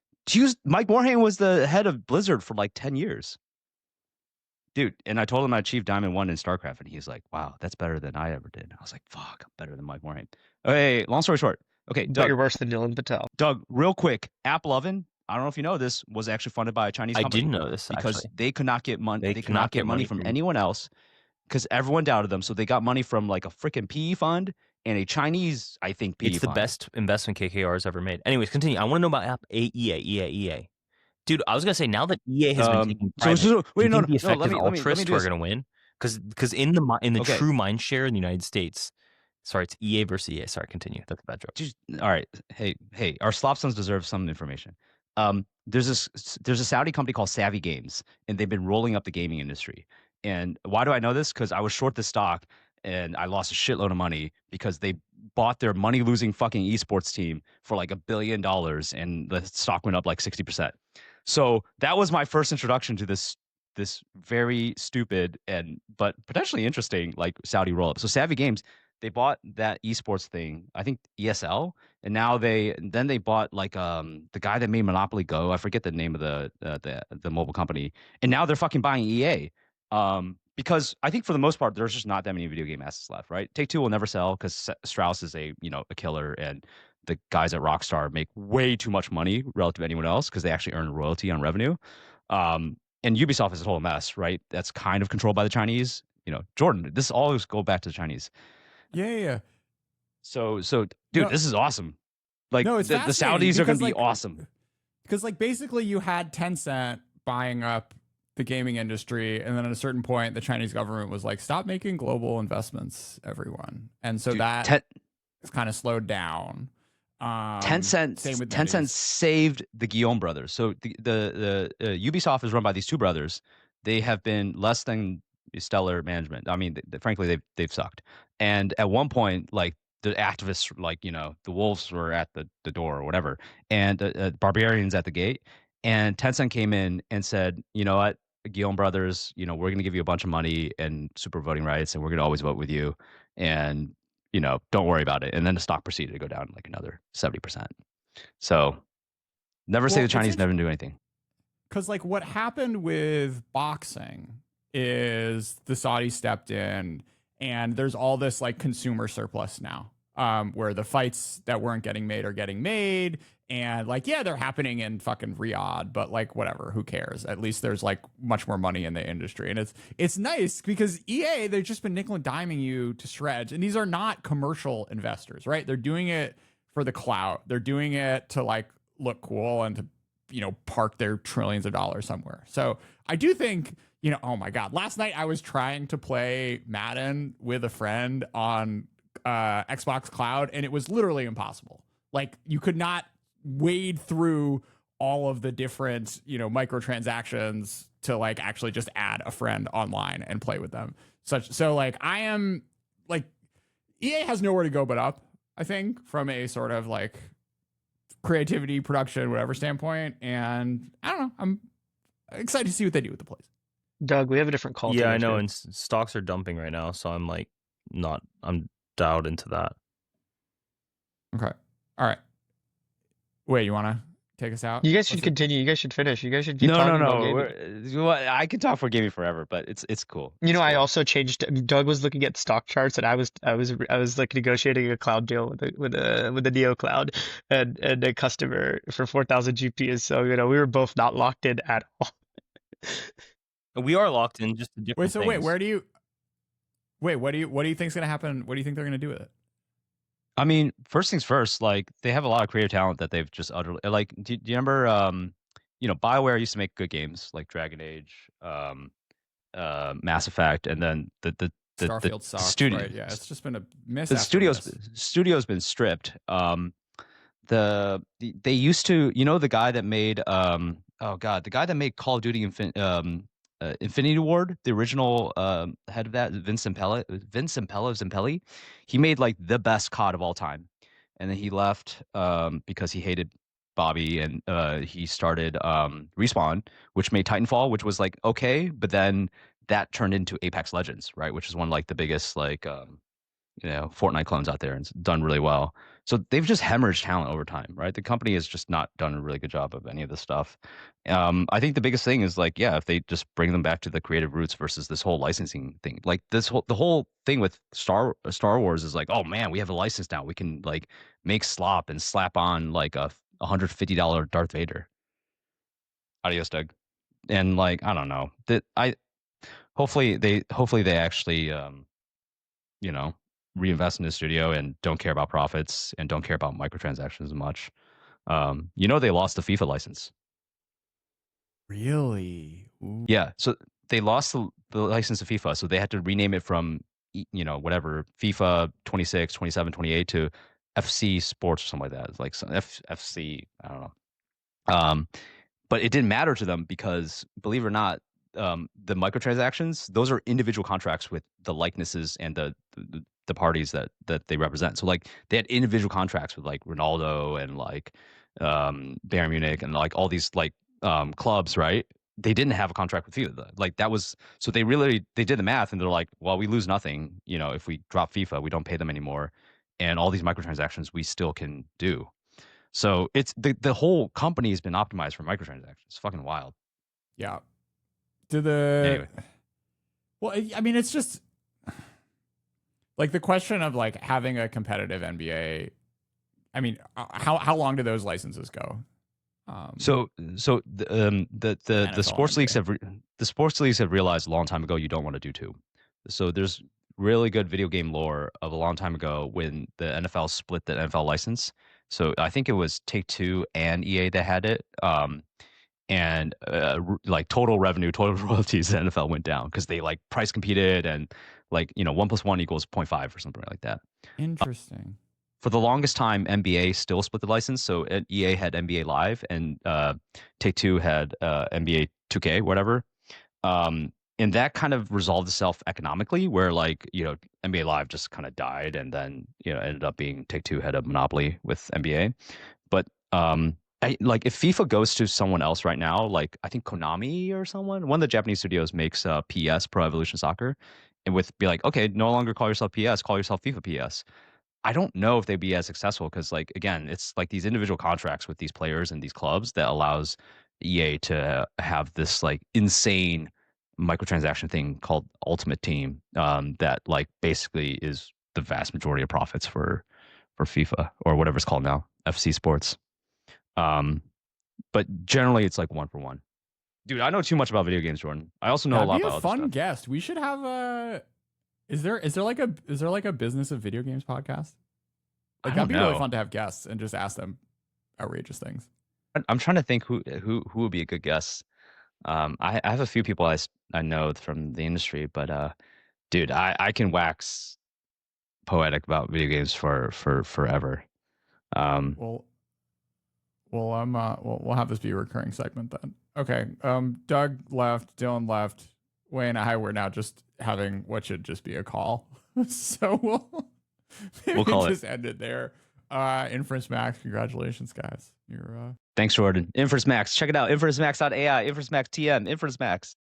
Mike Morhaime was the head of Blizzard for like 10 years. Dude, and I told him I achieved Diamond 1 in StarCraft, and he's like, wow, that's better than I ever did. I was like, fuck, I'm better than Mike Morhaime. Okay, long story short. Okay, But Doug, you're worse than Dylan Patel. Doug, real quick, AppLovin, I don't know if you know this, was actually funded by a Chinese I company. didn't know this because actually. they could not get money. They Could not get money from anyone else because everyone doubted them. So they got money from like a freaking PE fund and a Chinese, I think, PE It's the fund. best investment KKR's ever made. Anyways, continue. I want to know about EA. Dude, I was gonna say now that EA has been taken private, do you think the effective altruists are gonna win? Because in the true mind share in the United States, sorry, it's EA versus EA. Sorry, continue. That's a bad joke. All right, hey, our slop sons deserve some information. There's a Saudi company called Savvy Games, and they've been rolling up the gaming industry. And why do I know this? Because I was short the stock, and I lost a shitload of money because they bought their money-losing fucking esports team for like $1 billion, and the stock went up like 60%. So that was my first introduction to this very stupid but potentially interesting like Saudi roll-up. So Savvy Games, they bought that esports thing, I think ESL, and now they bought like the guy that made Monopoly Go. I forget the name of the mobile company, and now they're fucking buying EA. Because I think for the most part there's just not that many video game assets left, right? Take-Two will never sell because Strauss is a killer, and the guys at Rockstar make way too much money relative to anyone else because they actually earn royalty on revenue. And Ubisoft is a total mess, right? That's kind of controlled by the Chinese. Jordan, this always go back to the Chinese. Yeah. So, dude, this is awesome. Like, no, it's the Saudis are going to be awesome. Because, like, basically you had Tencent buying up the gaming industry, and then at a certain point, the Chinese government was like, stop making global investments, everyone. And so that kind of slowed down. Tencent saved the Guillaume brothers. So the Ubisoft is run by these two brothers. They have been less than stellar management. I mean, frankly, they've sucked. And at one point, like the activists, like the wolves were at the door or whatever, and barbarians at the gate. And Tencent came in and said, you know what, Guillaume brothers, we're going to give you a bunch of money and super voting rights, and we're going to always vote with you. And don't worry about it. And then the stock proceeded to go down like another 70%. So never say the Chinese never do anything. Because like what happened with boxing is the Saudis stepped in, and there's all this like consumer surplus now, where the fights that weren't getting made are getting made. And like, yeah, they're happening in fucking Riyadh, but like, whatever, who cares? At least there's like much more money in the industry. And it's nice because EA, they've just been nickel and diming you to shreds. And these are not commercial investors, right? They're doing it for the clout. They're doing it to like look cool and to, park their trillions of dollars somewhere. So I do think, oh my God, last night I was trying to play Madden with a friend on Xbox Cloud, and it was literally impossible. Like you could not wade through all of the different, microtransactions to like actually just add a friend online and play with them. So like I am like EA has nowhere to go but up, I think, from a sort of like creativity, production, whatever standpoint. And I don't know, I'm excited to see what they do with the place. Doug, we have a different call. Yeah, I know, too. and stocks are dumping right now, so I'm like I'm dialed into that. Okay. All right. Wait, you want to take us out? You guys should continue. You guys should finish. You guys should keep No, talking about no, gaming. no. I can talk for gaming forever, but it's cool. You know, It's I cool. also changed. Doug was looking at stock charts, and I was like negotiating a cloud deal with a Neo Cloud and a customer for 4,000 GPUs. So we were both not locked in at all. We are locked in just to different Wait, so things. what do you think's gonna happen? What do you think they're gonna do with it? I mean, first things first, like they have a lot of creative talent that they've just utterly like. Do you remember? BioWare used to make good games like Dragon Age, Mass Effect, and then the Starfield sucks, studio, right? Yeah, it's just been a miss. the After miss. studio's been stripped. They used to, the guy that made the guy that made Call of Duty Infinity Ward, the original head of that, Vince Zampella, he made like the best COD of all time, and then he left because he hated Bobby, and he started Respawn, which made Titanfall, which was like okay, but then that turned into Apex Legends, right, which is one of like the biggest like Fortnite clones out there, and it's done really well. So they've just hemorrhaged talent over time, right? The company has just not done a really good job of any of this stuff. I think the biggest thing is like, yeah, if they just bring them back to the creative roots versus this whole licensing thing. Like the whole thing with Star Wars is like, oh man, we have a license now. We can like make slop and slap on like a $150 Darth Vader. Adios, Doug. And like, I don't know. Hopefully they actually reinvest in the studio and don't care about profits and don't care about microtransactions as much. They lost the FIFA license. Really? Ooh. Yeah, so they lost the license to FIFA, so they had to rename it from whatever FIFA 26, 27, 28 to FC Sports or something like that. It's like some FC, I don't know. But it didn't matter to them because, believe it or not, the microtransactions, those are individual contracts with the likenesses and the parties that they represent. So like they had individual contracts with like Ronaldo and like Bayern Munich and like all these like clubs, right? They didn't have a contract with FIFA. Like that was, so they did the math and they're like, well, we lose nothing, if we drop FIFA, we don't pay them anymore, and all these microtransactions we still can do. So it's the whole company has been optimized for microtransactions. It's fucking wild. Yeah. Anyway. Well, I mean, it's just like the question of like having a competitive NBA. I mean, how long do those licenses go? So the sports leagues have realized a long time ago you don't want to do two. So there's really good video game lore of a long time ago when the NFL split the NFL license. So I think it was Take-Two and EA that had it. And like total revenue, total royalties, the NFL went down because they like price competed and like 1 + 1 = 0.5 or something like that. Interesting. For the longest time, NBA still split the license. So EA had NBA Live and Take-Two had NBA 2K, whatever. And that kind of resolved itself economically, where like NBA Live just kind of died, and then ended up being Take-Two had a monopoly with NBA. But like if FIFA goes to someone else right now, like I think Konami or one of the Japanese studios makes PS, Pro Evolution Soccer, and be like, okay, no longer call yourself PS, call yourself FIFA PS. I don't know if they'd be as successful because, like, again, it's like these individual contracts with these players and these clubs that allows EA to have this like insane microtransaction thing called Ultimate Team, that like basically is the vast majority of profits for FIFA or whatever it's called now, FC Sports. But generally, it's like 1 for 1. Dude, I know too much about video games, Jordan. I also know a lot about other fun stuff. guest. We should have a. Is there like a business of video games podcast? Like that'd be really fun to have guests and just ask them outrageous things. I'm trying to think who would be a good guest. I have a few people I know from the industry, but dude, I can wax poetic about video games for forever. Well, we'll have this be a recurring segment then. Okay. Doug left, Dylan left. Wayne and I were now just having what should just be a call. So we'll call it. just end it there. InferenceMAX, congratulations, guys. You're Thanks, Jordan. InferenceMAX. Check it out. InferenceMAX.ai, InferenceMAX TM, InferenceMAX.